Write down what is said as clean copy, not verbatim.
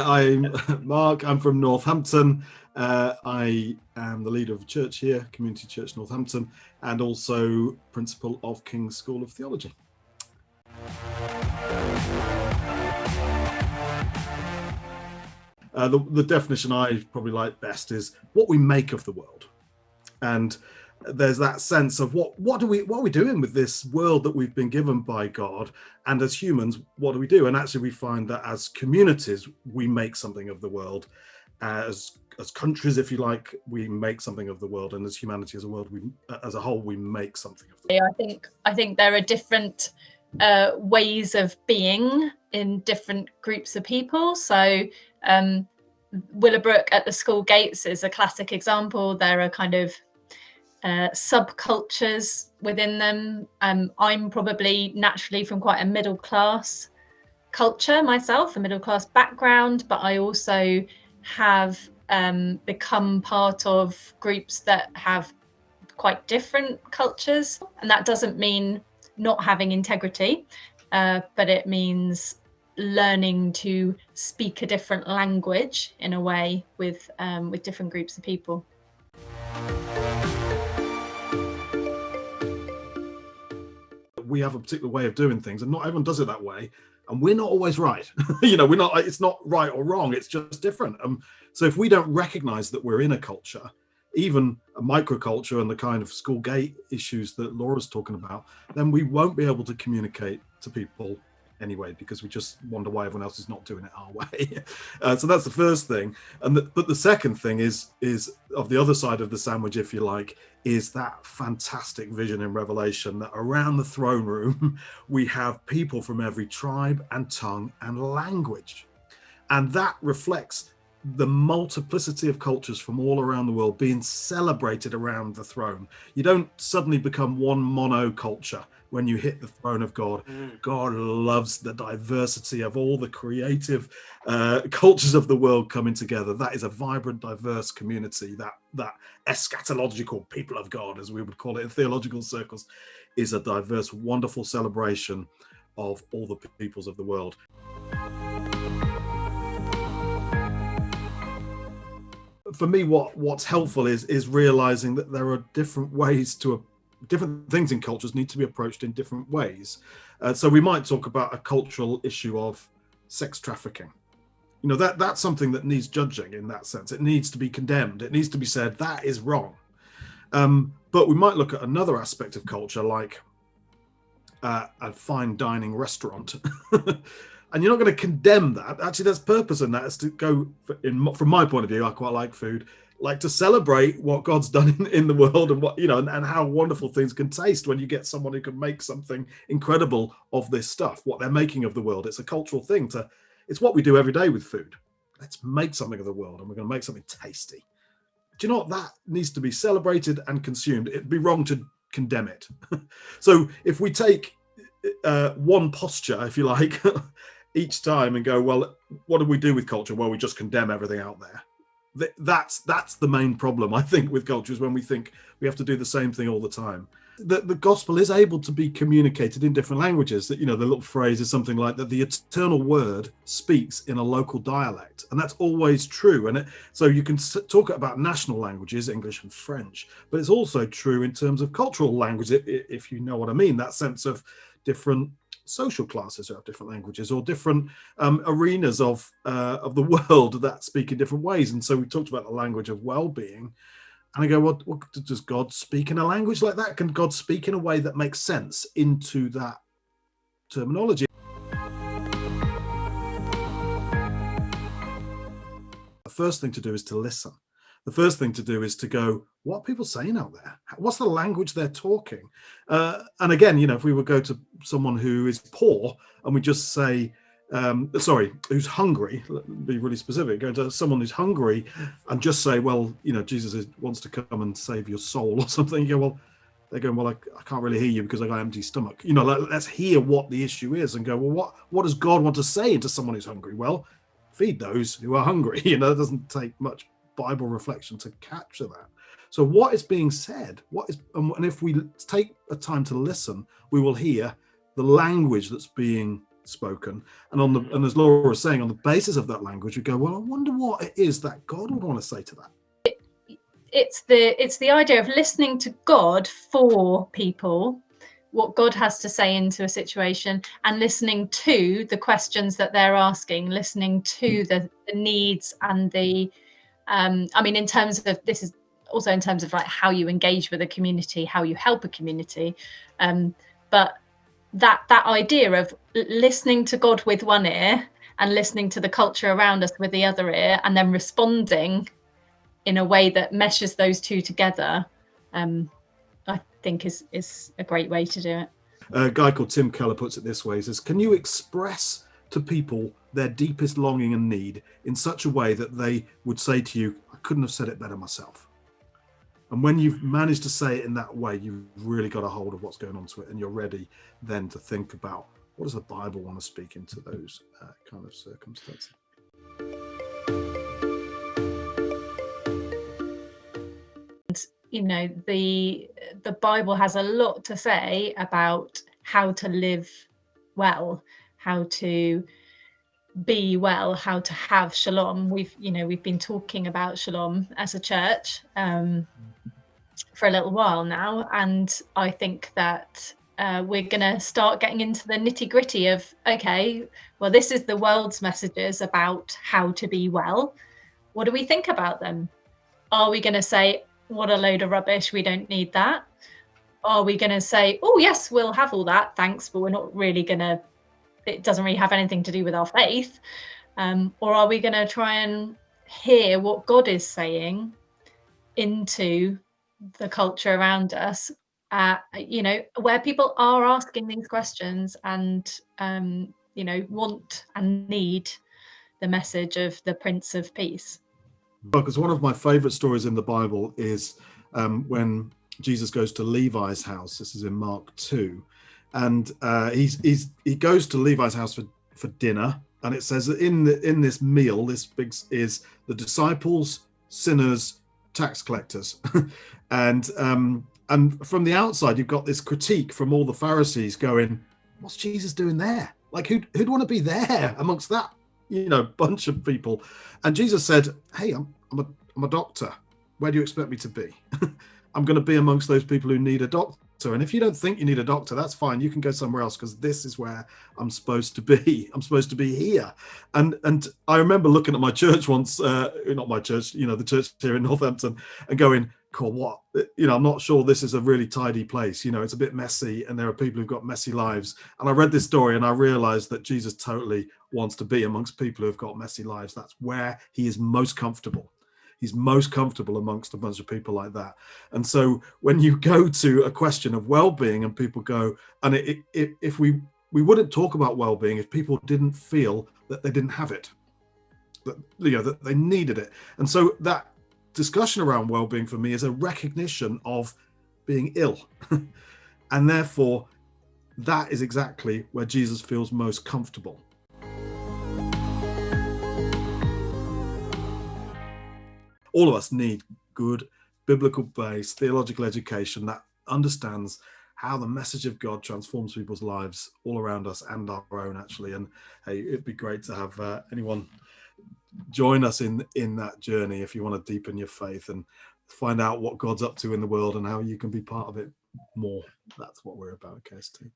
I'm Mark. I'm from Northampton. I am the leader of a church here, Community Church Northampton, and also principal of King's School of Theology. The definition I probably like best is what we make of the world. And there's that sense of what are we doing with this world that we've been given by God, and as humans, what do we do? And actually we find that as communities we make something of the world, as countries, if you like, we make something of the world, and as humanity as a world, as a whole, we make something of the world. I think there are different ways of being in different groups of people. So Willowbrook at the school gates is a classic example. There are kind of subcultures within them. I'm probably naturally from quite a middle class culture myself, a middle class background, but I also have become part of groups that have quite different cultures, and that doesn't mean not having integrity, but it means learning to speak a different language in a way with different groups of people. We have a particular way of doing things, and not everyone does it that way, and we're not always right. We're not. It's not right or wrong. It's just different. So if we don't recognize that we're in a culture, even a microculture, and the kind of school gate issues that Laura's talking about, then we won't be able to communicate to people anyway, because we just wonder why everyone else is not doing it our way. So that's the first thing. But the second thing is of the other side of the sandwich, if you like, is that fantastic vision in Revelation that around the throne room we have people from every tribe and tongue and language, and that reflects the multiplicity of cultures from all around the world being celebrated around the throne. You don't suddenly become one monoculture when you hit the throne of God. God loves the diversity of all the creative cultures of the world coming together. That is a vibrant, diverse community. That eschatological people of God, as we would call it in theological circles, is a diverse, wonderful celebration of all the peoples of the world. For me, what's helpful is realizing that there are different ways different things in cultures need to be approached in different ways. So we might talk about a cultural issue of sex trafficking. That's something that needs judging in that sense. It needs to be condemned. It needs to be said that is wrong. But we might look at another aspect of culture, like a fine dining restaurant. And you're not going to condemn that. Actually, there's purpose in that. Is to go, from my point of view, I quite like food, like to celebrate what God's done in the world, and what and how wonderful things can taste when you get someone who can make something incredible of this stuff, what they're making of the world. It's a cultural thing. It's what we do every day with food. Let's make something of the world, and we're going to make something tasty. Do you know what? That needs to be celebrated and consumed. It'd be wrong to condemn it. So if we take one posture, if you like, each time and go, well, what do we do with culture? Well, we just condemn everything out there. That's the main problem, I think, with culture, is when we think we have to do the same thing all the time. The gospel is able to be communicated in different languages. That the little phrase is something like that: the eternal word speaks in a local dialect, and that's always true. And so you can talk about national languages, English and French, but it's also true in terms of cultural language, if you know what I mean. That sense of different social classes who have different languages, or different arenas of the world that speak in different ways. And so we talked about the language of well-being, and I go, well, does God speak in a language like that? Can God speak in a way that makes sense into that terminology? The first thing to do is to listen. The first thing to do is to go, what are people saying out there? What's the language they're talking? And again, if we would go to someone who is poor and we just say, who's hungry, be really specific, go to someone who's hungry and just say, well, Jesus wants to come and save your soul or something. You go, well, they're going, well, I can't really hear you because I got an empty stomach. Let's hear what the issue is and go, well, what does God want to say to someone who's hungry? Well, feed those who are hungry. It doesn't take much Bible reflection to capture that. So what is being said, and if we take a time to listen, we will hear the language that's being spoken, and as Laura was saying, on the basis of that language, you go, well, I wonder what it is that God would want to say to that. It's the idea of listening to God for people, what God has to say into a situation, and listening to the questions that they're asking, listening to the needs and the I mean, in terms of, this is also in terms of like how you engage with a community, how you help a community, but that idea of listening to God with one ear and listening to the culture around us with the other ear, and then responding in a way that meshes those two together, I think is a great way to do it. A guy called Tim Keller puts it this way: he says, can you express to people their deepest longing and need in such a way that they would say to you, I couldn't have said it better myself? And when you've managed to say it in that way, you've really got a hold of what's going on to it, and you're ready then to think about, what does the Bible want to speak into those kind of circumstances? You know, the Bible has a lot to say about how to live well, how to be well, how to have shalom. We've been talking about shalom as a church for a little while now, and I think that we're going to start getting into the nitty-gritty of, okay, well, this is the world's messages about how to be well. What do we think about them? Are we going to say, what a load of rubbish, we don't need that? Are we going to say, oh yes, we'll have all that, thanks, but we're not really going to, it doesn't really have anything to do with our faith? Or are we going to try and hear what God is saying into the culture around us, where people are asking these questions and want and need the message of the Prince of Peace? Because one of my favorite stories in the Bible is when Jesus goes to Levi's house. This is in Mark 2, and he goes to Levi's house for dinner, and it says that in this meal, this big is the disciples, sinners, tax collectors, and from the outside you've got this critique from all the Pharisees going, what's Jesus doing there? Like, who'd want to be there amongst that bunch of people? And Jesus said, hey, I'm a doctor. Where do you expect me to be? I'm going to be amongst those people who need a doctor. And if you don't think you need a doctor, that's fine. You can go somewhere else, because this is where I'm supposed to be. I'm supposed to be here. And I remember looking at my church once, not my church, the church here in Northampton, and going, cool, what? I'm not sure this is a really tidy place. It's a bit messy, and there are people who've got messy lives. And I read this story and I realized that Jesus totally wants to be amongst people who've got messy lives. That's where he is most comfortable. He's most comfortable amongst a bunch of people like that. And so when you go to a question of well-being and people go, and if we wouldn't talk about well-being if people didn't feel that they didn't have it, that they needed it. And so that discussion around well-being for me is a recognition of being ill. And therefore, that is exactly where Jesus feels most comfortable. All of us need good biblical-based theological education that understands how the message of God transforms people's lives all around us, and our own, actually. And hey, it'd be great to have anyone join us in that journey if you want to deepen your faith and find out what God's up to in the world and how you can be part of it more. That's what we're about, KST.